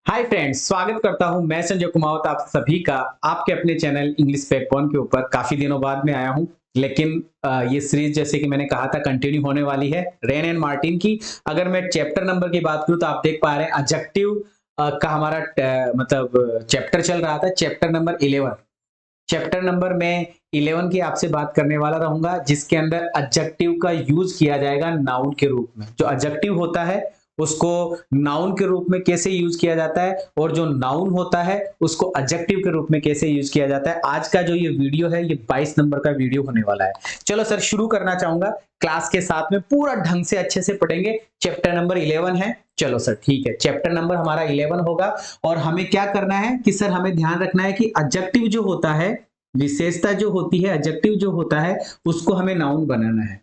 Hi friends, स्वागत करता हूं मैं संजय कुमावत आप सभी का आपके अपने चैनल इंग्लिश बैकबोन के ऊपर। काफी दिनों बाद में आया हूं, लेकिन ये सीरीज जैसे कि मैंने कहा था कंटिन्यू होने वाली है रेन एंड मार्टिन की। अगर मैं चैप्टर नंबर की बात करूं तो आप देख पा रहे हैं एडजेक्टिव का हमारा मतलब चैप्टर चल रहा था, चैप्टर नंबर 11। चैप्टर नंबर में 11 की आपसे बात करने वाला रहूंगा, जिसके अंदर एडजेक्टिव का यूज किया जाएगा नाउन के रूप में। जो एडजेक्टिव होता है उसको नाउन के रूप में कैसे यूज किया जाता है, और जो नाउन होता है उसको एडजेक्टिव के रूप में कैसे यूज किया जाता है। आज का जो ये वीडियो है ये 22 नंबर का वीडियो होने वाला है। चलो सर, शुरू करना चाहूंगा क्लास के साथ में, पूरा ढंग से अच्छे से पढ़ेंगे। चैप्टर नंबर 11 है। चलो सर ठीक है, चैप्टर नंबर हमारा 11 होगा। और हमें क्या करना है कि सर हमें ध्यान रखना है कि एडजेक्टिव जो होता है, विशेषता जो होती है, एडजेक्टिव जो होता है उसको हमें नाउन बनाना है।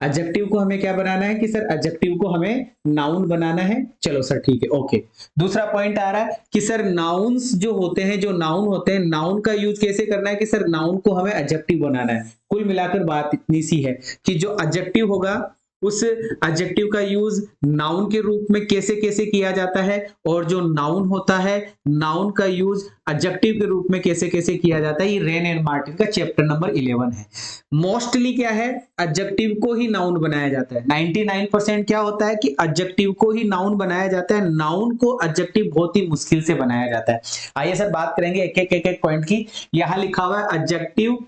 एडजेक्टिव को हमें क्या बनाना है कि सर एडजेक्टिव को हमें नाउन बनाना है। चलो सर ठीक है, ओके। दूसरा पॉइंट आ रहा है कि सर नाउन्स जो होते हैं, जो नाउन होते हैं, नाउन का यूज कैसे करना है कि सर नाउन को हमें एडजेक्टिव बनाना है। कुल मिलाकर बात इतनी सी है कि जो एडजेक्टिव होगा उस एडजेक्टिव का यूज नाउन के रूप में कैसे कैसे किया जाता है, और जो नाउन होता है नाउन का यूज एडजेक्टिव के रूप में कैसे कैसे किया जाता है। ये रेन एंड मार्टिन का चैप्टर नंबर 11 है। मोस्टली क्या है, एडजेक्टिव को ही नाउन बनाया जाता है। 99% क्या होता है कि एडजेक्टिव को ही नाउन बनाया जाता है। नाउन को एडजेक्टिव बहुत ही मुश्किल से बनाया जाता है। आइए सर बात करेंगे एक एक पॉइंट की। यहां लिखा हुआ है adjective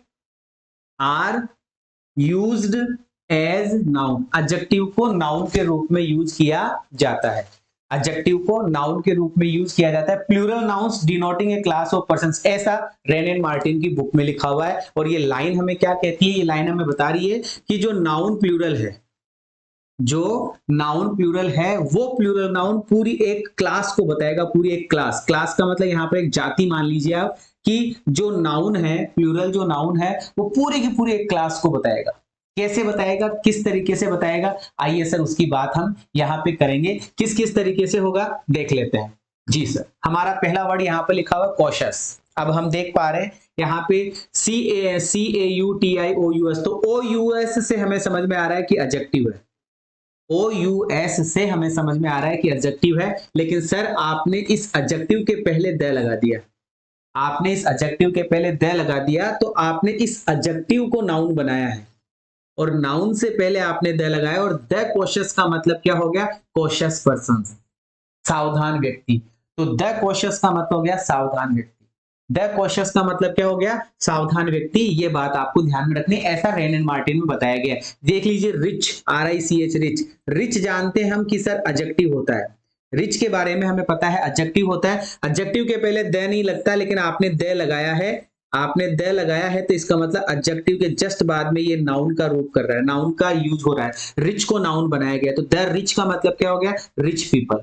are used as noun. Adjective को नाउन के रूप में यूज किया जाता है। एडजेक्टिव को नाउन के रूप में यूज किया जाता है। Plural nouns denoting a class of persons, ऐसा रेन एंड मार्टिन की बुक में लिखा हुआ है। और ये लाइन हमें क्या कहती है, ये लाइन हमें बता रही है कि जो नाउन प्लूरल है, जो नाउन प्लूरल है वो प्लूरल नाउन पूरी एक क्लास को बताएगा। पूरी एक क्लास, क्लास का मतलब यहाँ पर एक जाति मान लीजिए आप, कि जो नाउन है, प्लूरल जो नाउन है वो पूरी की पूरी एक क्लास को बताएगा। कैसे बताएगा, किस तरीके से बताएगा, आइए सर उसकी बात हम यहाँ पे करेंगे। किस किस तरीके से होगा देख लेते हैं। जी सर, हमारा पहला वर्ड यहाँ पे लिखा हुआ कॉशस। अब हम देख पा रहे हैं यहाँ पे CAUTIOUS, तो OUS से हमें समझ में आ रहा है कि एडजेक्टिव है। OUS से हमें समझ में आ रहा है कि एडजेक्टिव है। लेकिन सर आपने इस एडजेक्टिव के पहले द लगा दिया। आपने इस एडजेक्टिव के पहले द लगा दिया, तो आपने इस एडजेक्टिव को नाउन बनाया है। और नाउन से पहले आपने द लगाया, और द कॉशियस का मतलब क्या हो गया, कॉशियस पर्सन, सावधान व्यक्ति। तो द कॉशियस का मतलब हो गया सावधान व्यक्ति। द कॉशियस का मतलब क्या हो गया, सावधान व्यक्ति। ये बात आपको ध्यान में रखनी, ऐसा रेन एंड मार्टिन में बताया गया है। देख लीजिए, रिच, RICH, रिच। रिच जानते हैं हम कि सर एडजेक्टिव होता है। रिच के बारे में हमें पता है एडजेक्टिव होता है। एडजेक्टिव के पहले द नहीं लगता, लेकिन आपने द लगाया है। आपने द लगाया है तो इसका मतलब एडजेक्टिव के जस्ट बाद में ये नाउन का रूप कर रहा है, नाउन का यूज हो रहा है। रिच को नाउन बनाया गया, तो द रिच का मतलब क्या हो गया, रिच पीपल।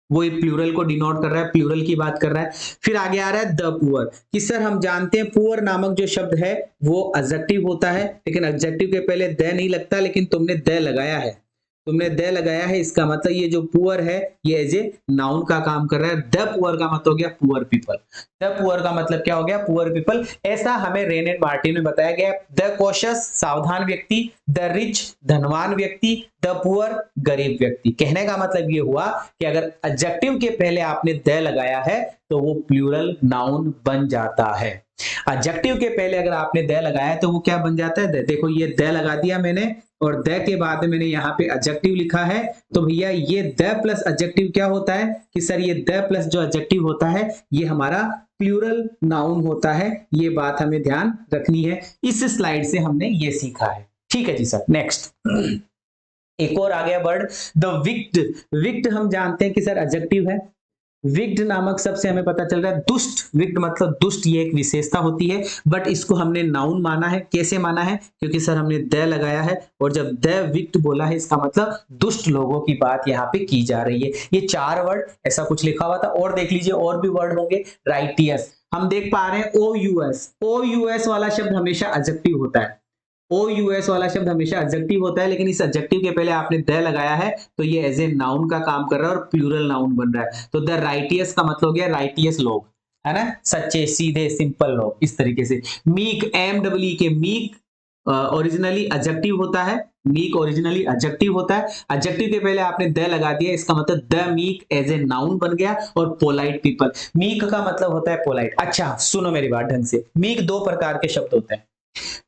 वो एक प्लूरल को डिनोट कर रहा है, प्लूरल की बात कर रहा है। फिर आगे आ रहा है द पुअर, कि सर हम जानते हैं पुअर नामक जो शब्द है वो एडजेक्टिव होता है, लेकिन एडजेक्टिव के पहले द नहीं लगता, लेकिन तुमने द लगाया है। तुमने द लगाया है, इसका मतलब ये जो पुअर है ये एज ए नाउन का काम कर रहा है। द पुअर का मतलब हो गया पुअर पीपल। द पुअर का मतलब क्या हो गया, पुअर पीपल। ऐसा हमें रेन एंड मार्टिन में बताया गया। द कॉशियस, सावधान व्यक्ति। द रिच, धनवान व्यक्ति। द पुअर, गरीब व्यक्ति। कहने का मतलब ये हुआ कि अगर एडजेक्टिव के पहले आपने द लगाया है तो वो प्लूरल नाउन बन जाता है। एडजेक्टिव के पहले अगर आपने द लगाया है तो वो क्या बन जाता है, द। देखो ये द लगा दिया मैंने, और द के बाद में मैंने यहाँ पे एडजेक्टिव लिखा है। तो भैया ये द प्लस एडजेक्टिव क्या होता है कि सर ये द प्लस जो एडजेक्टिव होता है ये हमारा प्लूरल नाउन होता है। ये बात हमें ध्यान रखनी है। इस स्लाइड से हमने ये सीखा है। ठीक है जी सर, नेक्स्ट। एक और आ गया वर्ड द विक्ड। विक्ड हम जानते हैं कि सर एडजेक्टिव है। विक्ड नामक शब्द से हमें पता चल रहा है दुष्ट। विक्ड मतलब दुष्ट, ये एक विशेषता होती है, बट इसको हमने नाउन माना है। कैसे माना है, क्योंकि सर हमने द लगाया है, और जब द विक्ड बोला है इसका मतलब दुष्ट लोगों की बात यहाँ पे की जा रही है। ये 4 वर्ड ऐसा कुछ लिखा हुआ था। और देख लीजिए और भी वर्ड होंगे। राइटियस, हम देख पा रहे हैं OUS। OUS वाला शब्द हमेशा एडजेक्टिव होता है। OUS वाला शब्द हमेशा एडजेक्टिव होता है, लेकिन इस एडजेक्टिव के पहले आपने द लगाया है तो ये एज ए नाउन का काम कर रहा है और प्लूरल नाउन बन रहा है। तो द राइटियस का मतलब हो गया राइटियस लोग, है ना, सच्चे, सीधे, सिंपल लोग, इस तरीके से। मीक, MEE के मीक ओरिजिनली एडजेक्टिव होता है, मीक ओरिजिनली एडजेक्टिव होता है। एडजेक्टिव के पहले आपने द लगा दिया, इसका मतलब the meek as a noun बन गया। और पोलाइट पीपल, मीक का मतलब होता है पोलाइट। अच्छा सुनो मेरी बात ढंग से, मीक दो प्रकार के शब्द होते हैं।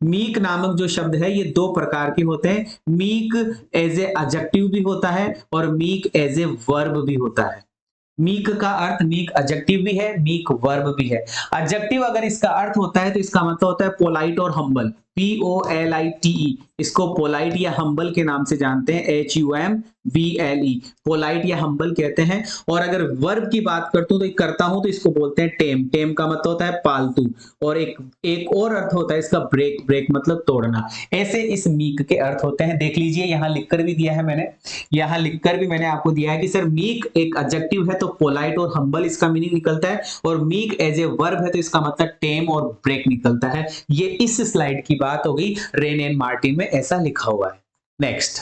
मीक नामक जो शब्द है ये दो प्रकार के होते हैं। मीक एज ए एडजेक्टिव भी होता है और मीक एज ए वर्ब भी होता है। मीक का अर्थ, मीक एडजेक्टिव भी है, मीक वर्ब भी है। एडजेक्टिव अगर इसका अर्थ होता है तो इसका मतलब होता है पोलाइट और हम्बल, POLITE। इसको पोलाइट या हम्बल के नाम से जानते हैं, HUMBLE, पोलाइट या हम्बल कहते हैं। और अगर वर्ब की बात करता हूं तो इसको बोलते हैं टेम। टेम का मतलब होता है पालतू। और एक और अर्थ होता है इसका ब्रेक। ब्रेक मतलब तोड़ना। ऐसे इस मीक के अर्थ होते हैं। देख लीजिए यहां लिखकर भी दिया है मैंने, यहां लिखकर भी मैंने आपको दिया है कि सर मीक एक एडजेक्टिव है तो पोलाइट और हम्बल इसका मीनिंग निकलता है, और मीक एज ए वर्ब है तो इसका मतलब टेम और ब्रेक निकलता है। ये इस स्लाइड की बात हो गई, रेन एंड मार्टिन में ऐसा लिखा हुआ है। नेक्स्ट,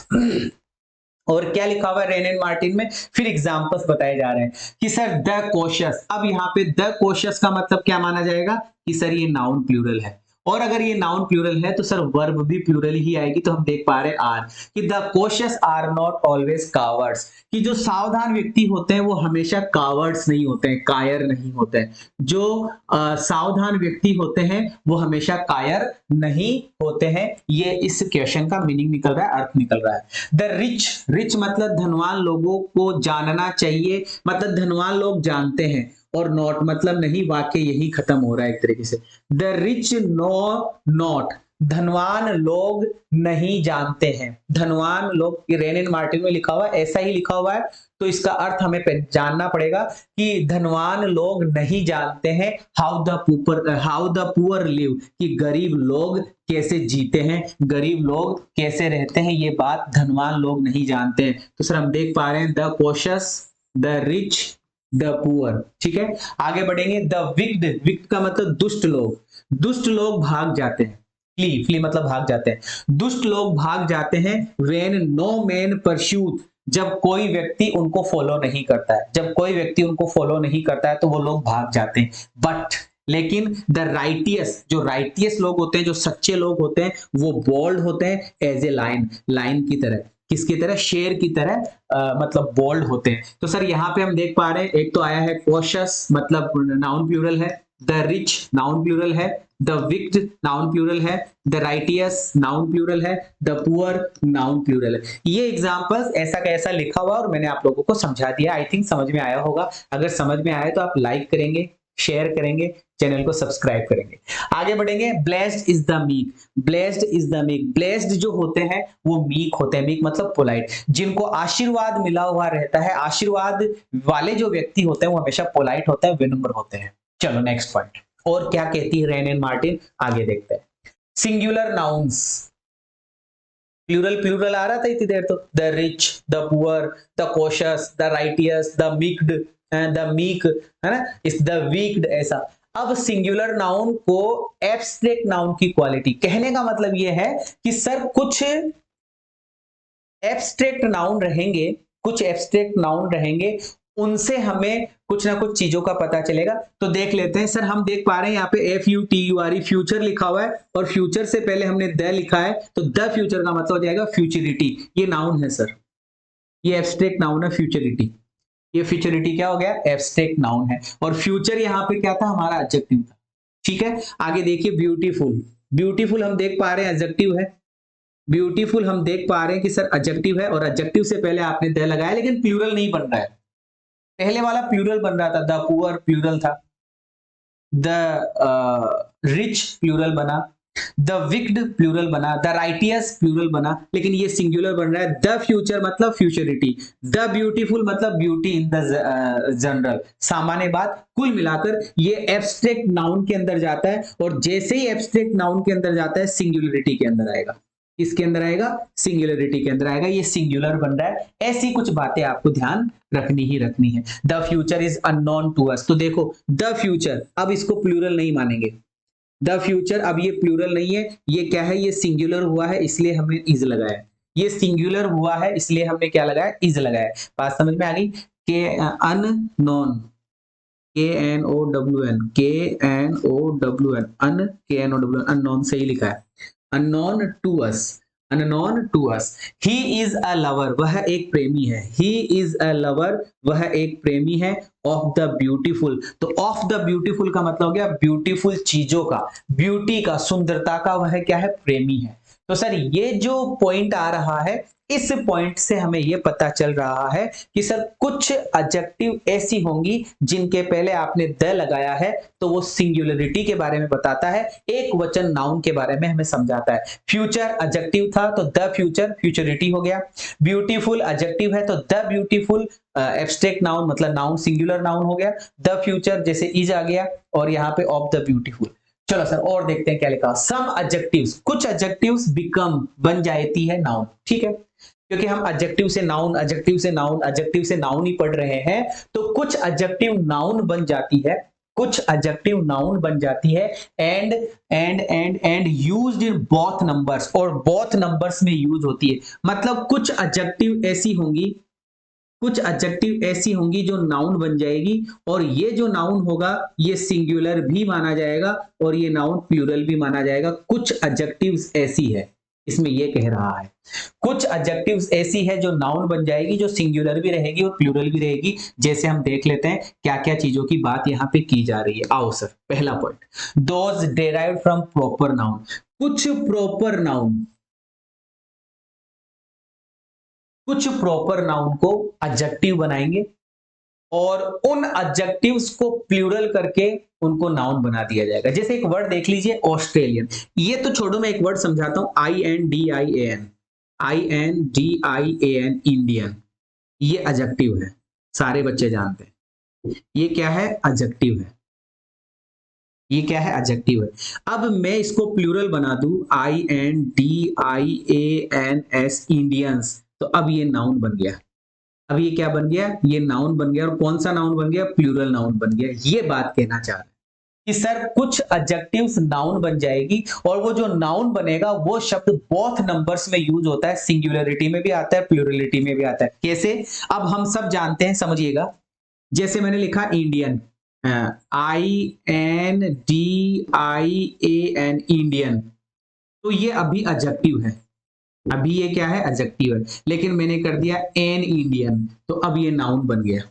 और क्या लिखा हुआ है रेन एंड मार्टिन में, फिर एग्जांपल्स बताए जा रहे हैं कि सर द कोशस। अब यहाँ पे द कोशस का मतलब क्या माना जाएगा कि सर ये नाउन प्लूरल है, और अगर ये नाउन प्लूरल है तो सर वर्ब भी प्लूरल ही आएगी। तो हम देख पा रहे हैं आर, कि the cautious are not always cowards, कि जो सावधान व्यक्ति होते हैं वो हमेशा कावर्ड्स नहीं होते हैं, कायर नहीं होते हैं। जो सावधान व्यक्ति होते हैं वो हमेशा कायर नहीं होते हैं। ये इस क्वेश्चन का मीनिंग निकल रहा है, अर्थ निकल रहा है। द रिच, रिच मतलब धनवान लोगों को जानना चाहिए, मतलब धनवान लोग जानते हैं, और नॉट मतलब नहीं। वाक्य यही खत्म हो रहा है एक तरीके से। द रिच नो नॉट, धनवान लोग नहीं जानते हैं। धनवान लोग, रेन एंड मार्टिन में लिखा हुआ है, ऐसा ही लिखा हुआ है, तो इसका अर्थ हमें जानना पड़ेगा कि धनवान लोग नहीं जानते हैं हाउ द पुअर लिव, कि गरीब लोग कैसे जीते हैं, गरीब लोग कैसे रहते हैं, ये बात धनवान लोग नहीं जानते हैं। तो सर हम देख पा रहे हैं the cautious, the rich, the poor. ठीक है, आगे बढ़ेंगे। द विक्ड, विक्ड का मतलब दुष्ट लोग, दुष्ट लोग भाग जाते हैं। फ्ली, फ्ली मतलब भाग जाते हैं, दुष्ट लोग भाग जाते हैं। व्हेन नो मैन परस्यूट, जब कोई व्यक्ति उनको फॉलो नहीं करता है, जब कोई व्यक्ति उनको फॉलो नहीं करता है तो वो लोग भाग जाते हैं। बट लेकिन द राइटियस, जो राइटियस लोग होते हैं, जो सच्चे लोग होते हैं, वो बोल्ड होते हैं एज ए लाइन, लाइन की तरह, किसकी तरह, शेर की तरह, मतलब बोल्ड होते हैं। तो सर यहाँ पे हम देख पा रहे हैं, एक तो आया है कॉशियस मतलब नाउन प्लूरल है, द रिच नाउन प्लूरल है, द विक्ड नाउन प्लूरल है, द राइटियस नाउन प्लूरल है, द पुअर नाउन प्लूरल है। ये एग्जांपल्स ऐसा कैसा लिखा हुआ और मैंने आप लोगों को समझा दिया। आई थिंक समझ में आया होगा। अगर समझ में आया तो आप लाइक करेंगे, शेयर करेंगे, चैनल को सब्सक्राइब करेंगे। आगे बढ़ेंगे। Blessed is the meek, blessed is the meek, blessed जो होते हैं वो मीक होते हैं। मीक मतलब पोलाइट, जिनको आशीर्वाद मिला हुआ रहता है। आशीर्वाद वाले जो व्यक्ति होते हैं वो हमेशा पोलाइट होता है, विनम्र होते हैं। चलो नेक्स्ट पॉइंट, और क्या कहती है रेन एंड मार्टिन, आगे देखते हैं। सिंगुलर नाउन्स, प्लूरल प्लूरल आ रहा था इतनी देर तो, the rich, the poor, the cautious, the righteous, the wicked, the meek, है ना, इस द वीक्ड, ऐसा। अब सिंगुलर नाउन को एब्स्ट्रैक्ट नाउन की क्वालिटी, कहने का मतलब यह है कि सर कुछ एब्स्ट्रैक्ट नाउन रहेंगे, कुछ एब्स्ट्रैक्ट नाउन रहेंगे, उनसे हमें कुछ ना कुछ चीजों का पता चलेगा। तो देख लेते हैं। सर हम देख पा रहे हैं यहाँ पे FUTURE, फ्यूचर लिखा हुआ है, और फ्यूचर से पहले हमने द लिखा है, तो द फ्यूचर का मतलब हो जाएगा फ्यूचरिटी। ये नाउन है सर, ये एब्स्ट्रैक्ट नाउन है फ्यूचरिटी। ये फ्यूचरिटी क्या हो गया, एब्स्ट्रैक्ट नाउन है। और फ्यूचर यहाँ पे क्या था, हमारा एडजेक्टिव था। ठीक है, आगे देखिए। ब्यूटीफुल, ब्यूटीफुल हम देख पा रहे हैं एडजेक्टिव है। ब्यूटीफुल हम देख पा रहे हैं कि सर एडजेक्टिव है, और एडजेक्टिव से पहले आपने द लगाया, लेकिन प्लूरल नहीं बन रहा है। पहले वाला प्लूरल बन रहा था, द पुअर प्लूरल था, द रिच प्लूरल बना, द विक्ड प्लूरल बना, द राइटियस प्लूरल बना, लेकिन ये सिंगुलर बन रहा है। द फ्यूचर मतलब फ्यूचरिटी, द ब्यूटीफुल मतलब ब्यूटी इन द जनरल, सामान्य बात। कुल मिलाकर ये एब्स्ट्रैक्ट नाउन के अंदर जाता है, और जैसे ही एब्स्ट्रैक्ट नाउन के अंदर जाता है सिंगुलरिटी के अंदर आएगा। इसके अंदर आएगा, सिंगुलरिटी के अंदर आएगा। ये सिंगुलर बन रहा है। ऐसी कुछ बातें आपको ध्यान रखनी ही रखनी है। The future is unknown to us, तो देखो द फ्यूचर, अब इसको प्लूरल नहीं मानेंगे। द फ्यूचर अब ये प्लूरल नहीं है, ये क्या है, ये सिंगुलर हुआ है, इसलिए हमने इज लगाया। ये सिंगुलर हुआ है इसलिए हमने क्या लगाया, इज लगाया। बात समझ में आ गई। के unknown, KNOWN, KNOWN, un, KNOWN, unknown सही लिखा है। Unknown to us, unknown to us. He is a lover, वह एक प्रेमी है। ही इज अ लवर, वह एक प्रेमी है। ऑफ द ब्यूटीफुल, तो ऑफ द ब्यूटीफुल का मतलब हो गया ब्यूटीफुल चीजों का, ब्यूटी का, सुंदरता का वह क्या है, प्रेमी है। तो सर ये जो पॉइंट आ रहा है, इस पॉइंट से हमें यह पता चल रहा है कि सर कुछ एडजेक्टिव ऐसी होंगी जिनके पहले आपने द लगाया है तो वो सिंगुलरिटी के बारे में बताता है, एक वचन नाउन के बारे में हमें समझाता है। फ्यूचर एडजेक्टिव था तो द फ्यूचर, फ्यूचरिटी हो गया। ब्यूटीफुल एडजेक्टिव है तो द ब्यूटीफुल, एब्स्ट्रैक्ट नाउन मतलब नाउन सिंगुलर नाउन हो गया। द फ्यूचर जैसे इज आ गया, और यहाँ पे ऑफ द ब्यूटीफुल। चलो सर और देखते हैं क्या लिखा। सम एडजेक्टिव्स, कुछ एडजेक्टिव्स बिकम, बन जाती है नाउन, ठीक है, क्योंकि हम एडजेक्टिव से नाउन, एडजेक्टिव से नाउन, एडजेक्टिव से नाउन ही पढ़ रहे हैं, तो कुछ एडजेक्टिव नाउन बन जाती है, कुछ एडजेक्टिव नाउन बन जाती है। And used in both numbers, और बोथ नंबर्स में यूज होती है। मतलब कुछ एडजेक्टिव ऐसी होंगी, कुछ एडजेक्टिव ऐसी होंगी जो नाउन बन जाएगी, और ये जो नाउन होगा ये सिंगुलर भी माना जाएगा और ये नाउन प्लूरल भी माना जाएगा। कुछ एडजेक्टिव्स ऐसी है, इसमें ये कह रहा है कुछ एडजेक्टिव्स ऐसी है जो नाउन बन जाएगी, जो सिंगुलर भी रहेगी और प्लूरल भी रहेगी। जैसे हम देख लेते हैं क्या क्या चीजों की बात यहाँ पे की जा रही है। आओ सर, पहला point, those derived from proper noun. कुछ प्रॉपर नाउन, कुछ प्रॉपर नाउन को एडजेक्टिव बनाएंगे और उन एडजेक्टिव्स को प्लूरल करके उनको नाउन बना दिया जाएगा। जैसे एक वर्ड देख लीजिए, ऑस्ट्रेलियन। ये तो छोड़ो, मैं एक वर्ड समझाता हूं, INDIAN, INDIAN, इंडियन। ये एडजेक्टिव है, सारे बच्चे जानते हैं। ये क्या है, एडजेक्टिव है। ये क्या है, एडजेक्टिव है। अब मैं इसको प्लूरल बना दूं, INDIANS, इंडियंस, तो अब ये नाउन बन गया। अब ये क्या बन गया, ये नाउन बन गया। और कौन सा नाउन बन गया, प्लूरल नाउन बन गया। ये बात कहना चाह रहे हैं कि सर कुछ एडजेक्टिव्स नाउन बन जाएगी, और वो जो नाउन बनेगा वो शब्द बोथ नंबर्स में यूज होता है, सिंगुलरिटी में भी आता है, प्लूरलिटी में भी आता है। कैसे, अब हम सब जानते हैं, समझिएगा। जैसे मैंने लिखा इंडियन, INDIAN, इंडियन, तो ये अभी एडजेक्टिव है, अभी ये क्या है, एडजेक्टिव है। लेकिन मैंने कर दिया एन इंडियन, तो अब ये नाउन बन गया।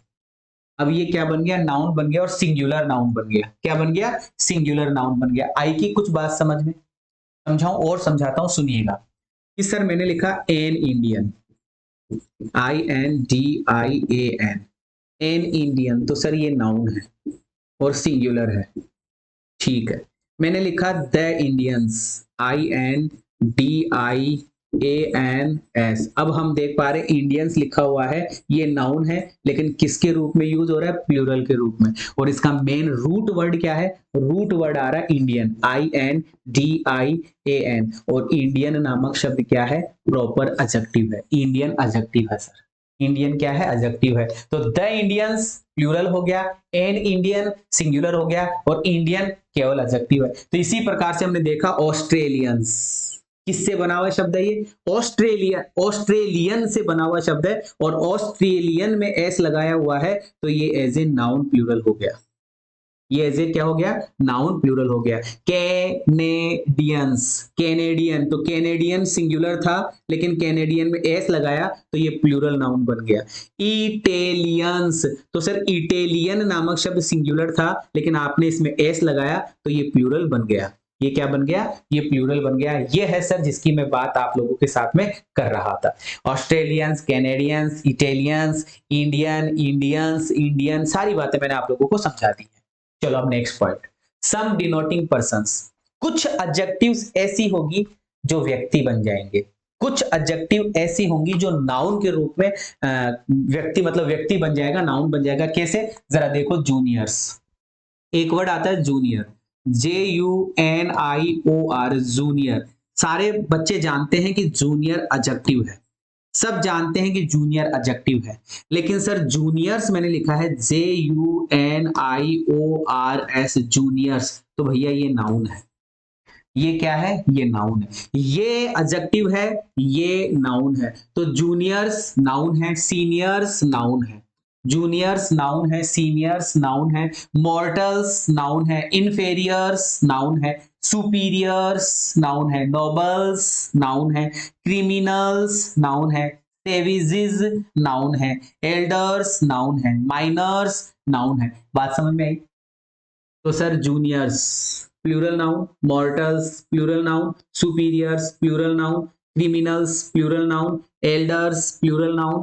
अब ये क्या बन गया, नाउन बन गया, और सिंगुलर नाउन बन गया। क्या बन गया, सिंगुलर नाउन बन गया। आई की कुछ बात समझ में, समझाऊं और समझाता हूं, सुनिएगा। कि सर मैंने लिखा an Indian, INDIAN, an Indian, तो सर ये नाउन है और सिंगुलर है, ठीक है। मैंने लिखा द इंडियंस, INDIANS, अब हम देख पा रहे हैं इंडियंस लिखा हुआ है, ये नाउन है, लेकिन किसके रूप में यूज हो रहा है, प्लूरल के रूप में। और इसका मेन रूट वर्ड क्या है, रूट वर्ड आ रहा है इंडियन, INDIAN, और इंडियन नामक शब्द क्या है, प्रॉपर एडजेक्टिव है, इंडियन एडजेक्टिव है सर। इंडियन क्या है, एडजेक्टिव है। तो द इंडियंस प्लूरल हो गया, एन इंडियन सिंगुलर हो गया, और इंडियन केवल एडजेक्टिव है। तो इसी प्रकार से हमने देखा ऑस्ट्रेलियंस, किससे बना हुआ शब्द है ये, ऑस्ट्रेलिया, ऑस्ट्रेलियन से बना हुआ शब्द है, और ऑस्ट्रेलियन में एस लगाया हुआ है, तो ये एज ए नाउन प्लूरल हो गया। ये एज ए क्या हो गया, नाउन प्लूरल हो गया। कैनेडियंस, कैनेडियन, तो कैनेडियन सिंगुलर था, लेकिन कैनेडियन में एस लगाया तो ये प्लूरल नाउन बन गया। इटेलियंस, तो सर इटेलियन नामक शब्द सिंगुलर था, लेकिन आपने इसमें एस लगाया तो ये प्लूरल बन गया। ये क्या बन गया, ये प्लूरल बन गया। ये है सर जिसकी मैं बात आप लोगों के साथ में कर रहा था। Australians, Canadians, Italians, Indian, Indians, Indian, सारी बातें मैंने आप लोगों को समझा दी है। चलो अब नेक्स्ट पॉइंट, सम डिनोटिंग पर्सन्स। कुछ एडजेक्टिव्स ऐसी होगी जो व्यक्ति बन जाएंगे, कुछ एडजेक्टिव ऐसी होंगी जो नाउन के रूप में व्यक्ति, मतलब व्यक्ति बन जाएगा, नाउन बन जाएगा। कैसे, जरा देखो, जूनियर्स, एक वर्ड आता है जूनियर, JUNIOR, जूनियर। सारे बच्चे जानते हैं कि जूनियर एडजेक्टिव है, सब जानते हैं कि जूनियर एडजेक्टिव है, लेकिन सर जूनियर्स मैंने लिखा है JUNIORS, जूनियर्स, तो भैया ये नाउन है। ये क्या है, ये नाउन है। ये एडजेक्टिव है, ये नाउन है। तो जूनियर्स नाउन है, सीनियर्स नाउन है, जूनियर्स नाउन है, सीनियर्स नाउन है, मॉर्टल्स नाउन है, इन्फेरियर्स नाउन है, सुपीरियर्स नाउन है, नोबल्स नाउन है, क्रिमिनल्स नाउन है, सेविजेस नाउन है, एल्डर्स नाउन है, माइनर्स नाउन है। बात समझ में आई? तो sir juniors plural noun, mortals plural noun, superiors plural noun, criminals plural noun, elders plural noun,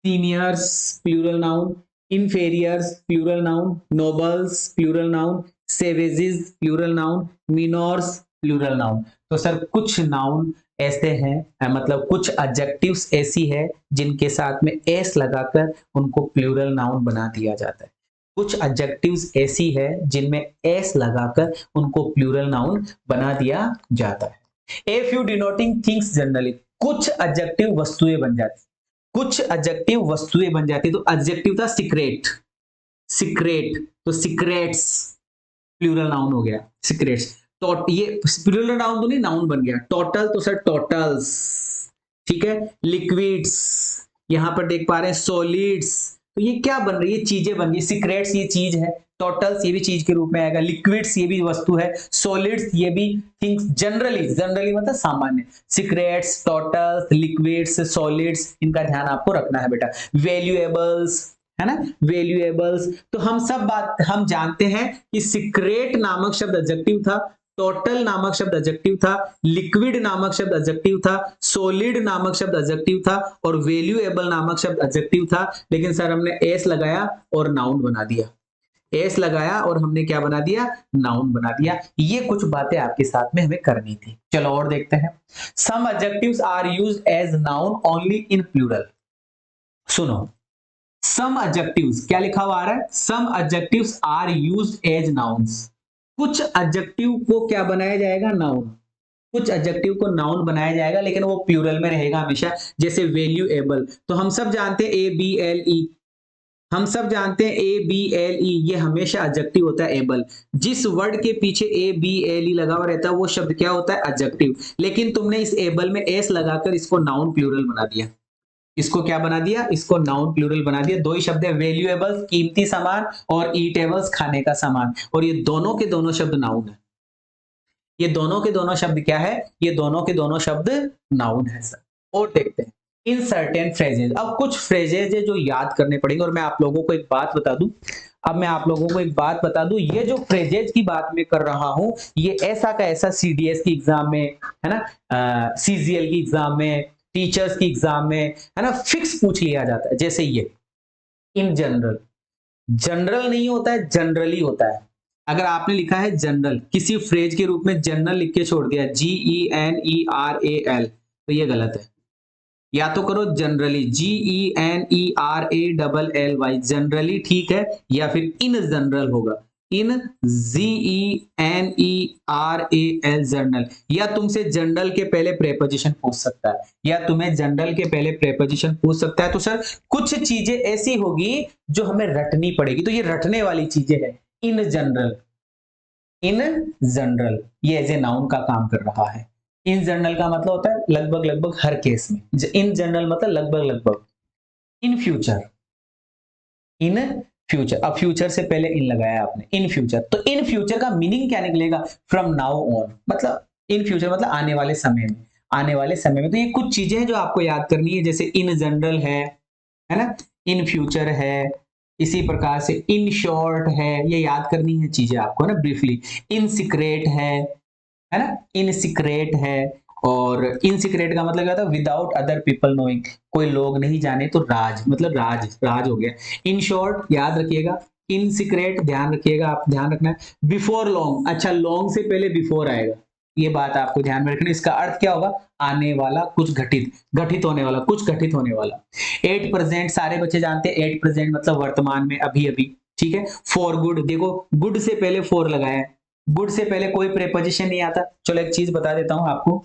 seniors plural noun, inferiors plural noun, nobles plural noun, savages plural noun, minors plural noun. तो sir कुछ noun ऐसे हैं, मतलब कुछ adjectives ऐसी है जिनके साथ में एस लगाकर उनको प्लूरल नाउन बना दिया जाता है। कुछ एडजेक्टिव्स ऐसी है जिनमें एस लगाकर उनको प्लूरल नाउन बना दिया जाता है। A few denoting things generally, कुछ एडजेक्टिव वस्तुएं बन जाती, कुछ एडजेक्टिव वस्तुएं बन जाती। तो एडजेक्टिव था सीक्रेट, सीक्रेट तो सीक्रेट्स प्लूरल नाउन हो गया, सीक्रेट्स। तो ये प्लूरल नाउन तो नहीं, नाउन बन गया। टोटल तो सर टोटल्स, ठीक है। लिक्विड्स, यहां पर देख पा रहे हैं सॉलिड्स, तो ये क्या बन रही है, चीजें बन रही है। सीक्रेट्स ये चीज है, टोटल्स ये भी चीज के रूप में आएगा, लिक्विड्स ये भी वस्तु है, सॉलिड्स ये भी थिंग्स। जनरली, जनरली मतलब सामान्य। सीक्रेट्स, टोटल्स, लिक्विड्स, सॉलिड्स, इनका ध्यान आपको रखना है बेटा। वैल्यूएबल्स है ना, वैल्यूएबल्स। तो हम सब बात हम जानते हैं कि सीक्रेट नामक शब्द एडजेक्टिव था, टोटल नामक शब्द एडजेक्टिव था, लिक्विड नामक शब्द एडजेक्टिव था, सॉलिड नामक शब्द एडजेक्टिव था और वैल्यूएबल नामक शब्द एडजेक्टिव था। लेकिन सर हमने एस लगाया और नाउन बना दिया, एस लगाया और हमने क्या बना दिया, नाउन बना दिया। ये कुछ बातें आपके साथ में हमें करनी थी। चलो और देखते हैं। Some adjectives are used as noun only in plural. सुनो, सम एडजेक्टिव्स क्या लिखा हुआ आ रहा है, some adjectives are used as nouns. कुछ एडजेक्टिव को क्या बनाया जाएगा, नाउन। कुछ एडजेक्टिव को नाउन बनाया जाएगा लेकिन वो प्लूरल में रहेगा हमेशा। जैसे वैल्यूएबल, तो हम सब जानते हैं ए बी एल ई, हम सब जानते हैं ए बी एल ई, ये हमेशा एडजेक्टिव होता है एबल। जिस वर्ड के पीछे ए बी एल ई लगा हुआ रहता है वो शब्द क्या होता है, एडजेक्टिव। लेकिन तुमने इस एबल में एस लगाकर इसको नाउन प्लूरल बना दिया। इसको क्या बना दिया, इसको नाउन प्लूरल बना दिया। दो ही शब्द है, वैल्यूएबल्स कीमती सामान और ईटेबल्स खाने का सामान, और ये दोनों के दोनों शब्द नाउन है। ये दोनों के दोनों शब्द क्या है, ये दोनों के दोनों शब्द नाउन है सर। और देखते हैं इन सर्टेन फ्रेजेज। अब कुछ फ्रेजेज है जो याद करने पड़ेंगे। और मैं आप लोगों को एक बात बता दूं, अब मैं आप लोगों को एक बात बता दूं, ये जो फ्रेजेज की बात मैं कर रहा हूं, ये ऐसा का ऐसा सीडीएस की एग्जाम में है ना, सीजीएल की एग्जाम में, टीचर्स की एग्जाम में है ना, फिक्स पूछ लिया जाता है। जैसे ये इन जनरल, जनरल नहीं होता है, जनरली होता है। अगर आपने लिखा है जनरल, किसी फ्रेज के रूप में जनरल लिख के छोड़ दिया, GENERAL, तो ये गलत है। या तो करो जनरली, GENERALLY, जनरली ठीक है, या फिर इन जनरल होगा, इन GENERAL जनरल। या तुमसे जनरल के पहले प्रेपोजिशन पूछ सकता है, या तुम्हें जनरल के पहले प्रेपोजिशन पूछ सकता है। तो सर कुछ चीजें ऐसी होगी जो हमें रटनी पड़ेगी, तो ये रटने वाली चीजें हैं। इन जनरल, इन जनरल ये एज ए नाउन का काम कर रहा है। इन जनरल का मतलब होता है लगभग लगभग हर केस में। इन जनरल मतलब लगभग लगभग। इन फ्यूचर, इन फ्यूचर, अब फ्यूचर से पहले इन लगाया आपने, इन फ्यूचर। तो इन फ्यूचर का मीनिंग क्या निकलेगा, फ्रॉम नाउ ऑन, मतलब इन फ्यूचर मतलब आने वाले समय में, आने वाले समय में। तो ये कुछ चीजें हैं जो आपको याद करनी है। जैसे इन जनरल है ना, इन फ्यूचर है, इसी प्रकार से इन शॉर्ट है, ये याद करनी है चीजें आपको ना ब्रीफली। इन सीक्रेट है ना, इन सीक्रेट है। और इन सीक्रेट का मतलब क्या था, विदाउट अदर पीपल नोइंग, कोई लोग नहीं जाने, तो राज मतलब राज, राज हो गया। इन शॉर्ट याद रखिएगा, इन सीक्रेट ध्यान रखिएगा, आप ध्यान रखना है। बिफोर लॉन्ग, अच्छा लॉन्ग से पहले बिफोर आएगा, ये बात आपको ध्यान में रखनी। इसका अर्थ क्या होगा, आने वाला कुछ घटित, घटित होने वाला, कुछ घटित होने वाला। एट प्रेजेंट, सारे बच्चे जानते हैं एट प्रेजेंट मतलब वर्तमान में, अभी अभी, ठीक है। फॉर गुड, देखो गुड से पहले फॉर लगाया है, गुड से पहले कोई प्रेपोजिशन नहीं आता। चलो एक चीज बता देता हूं आपको,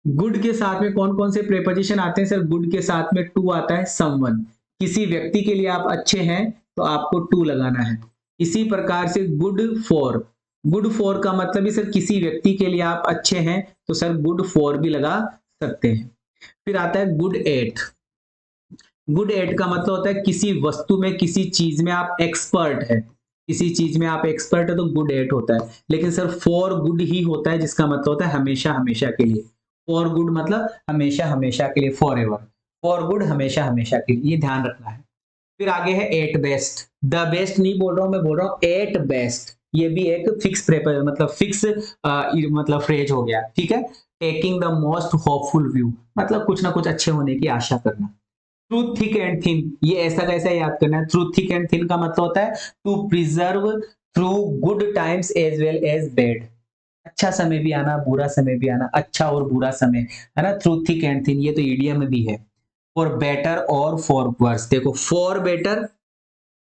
गुड के साथ में कौन कौन से प्रेपोजिशन आते हैं सर। गुड के साथ में टू आता है, समवन, किसी व्यक्ति के लिए आप अच्छे हैं तो आपको टू लगाना है। इसी प्रकार से गुड फॉर, गुड फॉर का मतलब ही सर किसी व्यक्ति के लिए आप अच्छे हैं तो सर गुड फॉर भी लगा सकते हैं। फिर आता है गुड एट, गुड एट का मतलब होता है किसी वस्तु में, किसी चीज में आप एक्सपर्ट है, किसी चीज में आप एक्सपर्ट है तो गुड एट होता है, लेकिन सर फॉर गुड ही होता है, जिसका मतलब होता है हमेशा हमेशा के लिए। फॉर गुड मतलब हमेशा हमेशा के लिए, फॉर एवर। फॉर गुड हमेशा हमेशा के लिए, ये ध्यान रखना है। फिर आगे है एट बेस्ट। द बेस्ट नहीं बोल रहा हूं, मैं बोल रहा हूं एट बेस्ट। ये भी एक फिक्स प्रेपर मतलब फिक्स मतलब फ्रेज हो गया, ठीक है। Taking the most hopeful view मतलब कुछ ना कुछ अच्छे होने की आशा करना। थ्रू थिक एंड थिन, ये ऐसा कैसा याद करना है। थ्रू थिक एंड थिन का मतलब होता है to preserve through good times as well as bad. अच्छा समय भी आना, बुरा समय भी आना, अच्छा और बुरा समय, है ना। थ्रू थिक एंड थिन, ये तो ईडियम में भी है। फॉर बेटर और फॉर वर्स, देखो फॉर बेटर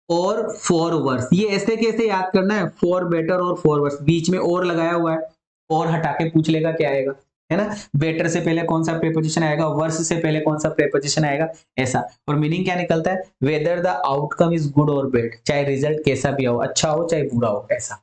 और फॉर वर्स, ये ऐसे कैसे याद करना है। फॉर बेटर और फॉर वर्स, बीच में और लगाया हुआ है, और हटा के पूछ लेगा क्या आएगा, है ना। बेटर से पहले कौन सा प्रेपोजिशन आएगा, वर्स से पहले कौन सा प्रेपोजिशन आएगा, ऐसा। और मीनिंग क्या निकलता है, whether the outcome is good और बैड, चाहे रिजल्ट कैसा भी हो, अच्छा हो चाहे बुरा हो, ऐसा।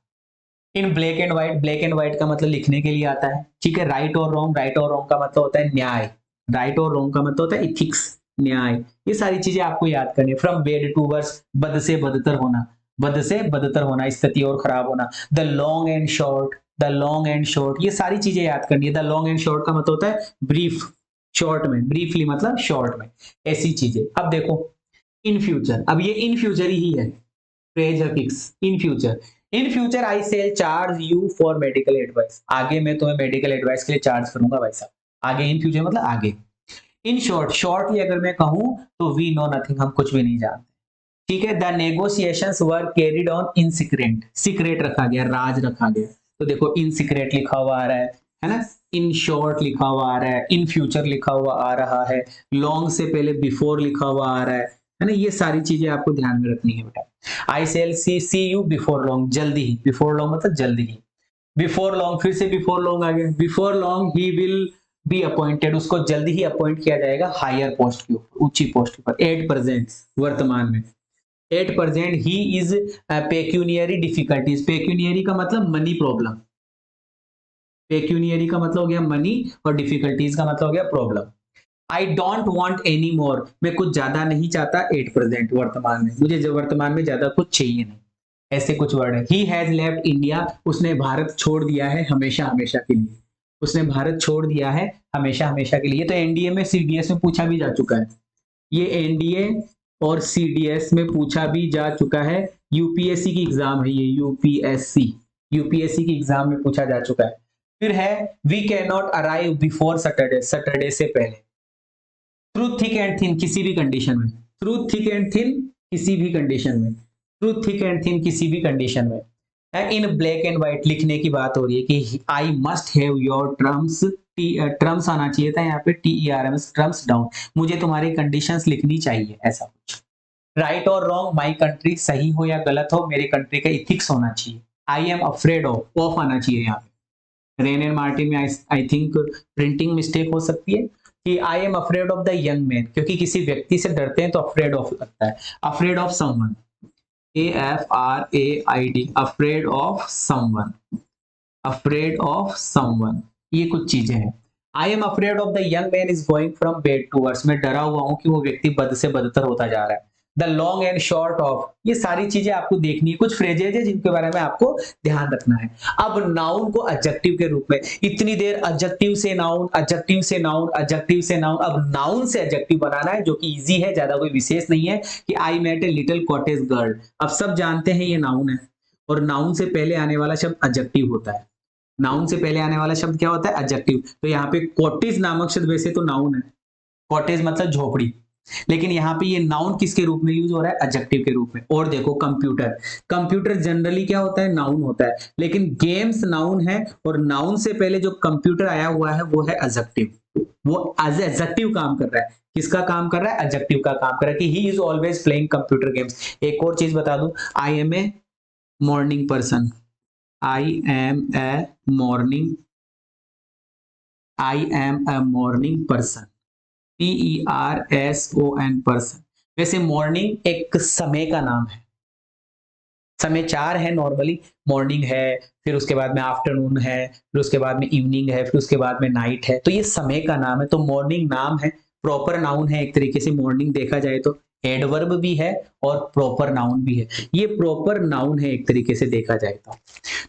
In black and white, black and white का मतलब लिखने के लिए आता है, ठीक है। राइट और रॉन्ग, राइट और रॉन्ग का मतलब होता है न्याय। राइट और रॉन्ग का मतलब होता है इथिक्स, न्याय। ये सारी चीजें आपको याद करनी है। फ्रॉम बेड टू वर्स, बद से बदतर होना, बद से बदतर होना, स्थिति और खराब होना। The long and short, the long and short, ये सारी चीजें याद करनी है। द लॉन्ग एंड शॉर्ट का मतलब होता है ब्रीफ, शॉर्ट में, ब्रीफली मतलब शॉर्ट में, ऐसी चीजें। अब देखो इन फ्यूचर, अब ये इन फ्यूचर ही है, फ्रेज है fix. In future, in future I shall charge you for medical advice, आगे मैं तुम्हें मेडिकल एडवाइस के लिए चार्ज करूंगा भाई साहब। आगे इन फ्यूचर मतलब आगे। इन शॉर्ट, शॉर्टली अगर मैं कहूं तो वी नो नथिंग, हम कुछ भी नहीं जानते, ठीक है। The negotiations were carried on in secret, secret रखा गया, राज रखा गया। तो देखो इन सीक्रेट लिखा हुआ आ रहा है ना। इन शॉर्ट लिखा हुआ आ रहा है, इन फ्यूचर लिखा हुआ आ रहा है, लॉन्ग से पहले बिफोर लिखा हुआ आ रहा है ना। ये सारी चीजें आपको ध्यान में रखनी है बेटा। I shall see you before long, जल्दी ही, बिफोर लॉन्ग मतलब जल्दी ही। बिफोर लॉन्ग, फिर से बिफोर लॉन्ग आ गया, before long he will be appointed, उसको जल्दी ही अपॉइंट किया जाएगा हायर पोस्ट के ऊपर, ऊंची पोस्ट पर। एट प्रेजेंट, वर्तमान में। At present he is pecuniary difficulties, pecuniary का मतलब मनी प्रॉब्लम, पेक्यूनियरी का मतलब हो गया मनी, और डिफिकल्टीज का मतलब हो गया problem. I don't want any more, मैं कुछ ज्यादा नहीं चाहता। एट प्रेजेंट, वर्तमान में, मुझे जो वर्तमान में ज्यादा कुछ चाहिए नहीं, ऐसे कुछ वर्ड है। ही हैज लेफ्ट इंडिया, उसने भारत छोड़ दिया है हमेशा हमेशा के लिए, उसने भारत छोड़ दिया है हमेशा हमेशा के लिए। ये तो एनडीए में सीडीएस में पूछा भी जा चुका है, ये एनडीए और सीडीएस में पूछा भी जा चुका है। यूपीएससी की एग्जाम है ये, यूपीएससी, यूपीएससी की एग्जाम में पूछा जा चुका है। फिर है we can not arrive before Saturday, Saturday से पहले। थ्रू थिक एंड थिन, किसी भी कंडीशन में। थ्रू थिक एंड थिन, किसी भी कंडीशन में। थ्रू थिक एंड थिन, किसी भी कंडीशन में। इन ब्लैक एंड व्हाइट लिखने की बात हो रही है कि I must have your terms, terms आना चाहिए था यहाँ पे, TERMS, टर्म्स डाउन, मुझे तुम्हारी कंडीशंस लिखनी चाहिए, ऐसा कुछ। राइट और रॉन्ग, माई कंट्री, सही हो या गलत हो, मेरे कंट्री का इथिक्स होना चाहिए। आई एम अफ्रेड ऑफ आना चाहिए यहाँ पे। रेन एंड मार्टिन में आई थिंक प्रिंटिंग मिस्टेक हो सकती है कि आई am afraid of the young man, क्योंकि किसी व्यक्ति से डरते हैं तो अफ्रेड ऑफ लगता है। Afraid of someone, AFRAID, afraid of someone, afraid of someone, ये कुछ चीजें हैं। I am afraid of the young man is going from bad to worse, मैं डरा हुआ हूं कि वो व्यक्ति बद से बदतर होता जा रहा है। The long and short of, ये सारी चीजें आपको देखनी है, कुछ फ्रेजेज है जिनके बारे में आपको ध्यान रखना है। अब नाउन को एडजेक्टिव के रूप में, इतनी देर एडजेक्टिव से नाउन, एडजेक्टिव से नाउन, एडजेक्टिव से नाउन, अब नाउन से एडजेक्टिव बनाना है, जो कि इजी है, ज्यादा कोई विशेष नहीं है। कि I met a little cottage girl, अब सब जानते हैं ये नाउन है, और नाउन से पहले आने वाला शब्द एडजेक्टिव होता है। नाउन से पहले आने वाला शब्द क्या होता है, एडजेक्टिव। तो यहाँ पे कॉटेज नामक शब्द वैसे तो नाउन है, कॉटेज मतलब झोपड़ी, लेकिन यहाँ पे ये नाउन किसके रूप में यूज हो रहा है, एडजेक्टिव के रूप में। और देखो कंप्यूटर, कंप्यूटर जनरली क्या होता है, नाउन होता है, लेकिन गेम्स नाउन है, और नाउन से पहले जो कंप्यूटर आया हुआ है वो है एडजेक्टिव, वो एज एडजेक्टिव काम कर रहा है। किसका काम कर रहा है, एडजेक्टिव का काम कर रहा है, कि he is always playing computer games. एक और चीज बता दूं, I am a morning person, I am a morning, I am a morning person, PERSON, person. वैसे मॉर्निंग एक समय का नाम है, समय चार है नॉर्मली, मॉर्निंग है, फिर उसके बाद में आफ्टरनून है, फिर उसके बाद में इवनिंग है, फिर उसके बाद में नाइट है, तो ये समय का नाम है। तो मॉर्निंग नाम है, प्रॉपर नाउन है एक तरीके से मॉर्निंग देखा जाए तो, एडवर्ब भी है और प्रॉपर नाउन भी है। ये प्रॉपर नाउन है एक तरीके से देखा जाए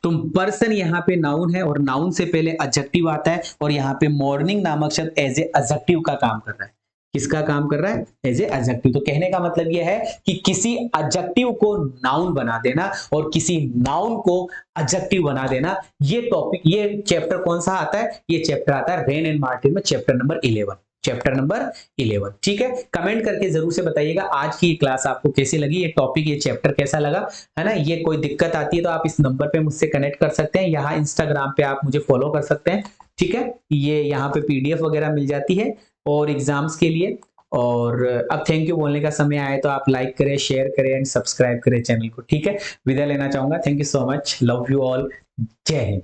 तो पर्सन यहाँ पे नाउन है और नाउन से पहले एडजेक्टिव आता है और यहाँ पे मॉर्निंग नामक शब्द एज ए एडजेक्टिव का काम कर रहा है। किसका काम कर रहा है? As a adjective. तो कहने का मतलब यह है कि किसी एडजेक्टिव को नाउन बना देना और किसी नाउन को एडजेक्टिव बना देना। ये टॉपिक, ये चैप्टर कौन सा आता है? ये चैप्टर आता है रेन एंड मार्टिन में, चैप्टर नंबर 11। चैप्टर नंबर 11, ठीक है। कमेंट करके जरूर से बताइएगा आज की क्लास आपको कैसी लगी, ये टॉपिक, ये चैप्टर कैसा लगा, है ना। ये कोई दिक्कत आती है तो आप इस नंबर पे मुझसे कनेक्ट कर सकते हैं। यहाँ इंस्टाग्राम पे आप मुझे फॉलो कर सकते हैं, ठीक है। ये यहाँ पे पीडीएफ वगैरह मिल जाती है और एग्जाम्स के लिए। और अब थैंक यू बोलने का समय आए तो आप लाइक करें, शेयर करें एंड सब्सक्राइब करें चैनल को, ठीक है। विदा लेना चाहूंगा। Thank you so much, love you all, जय हिंद।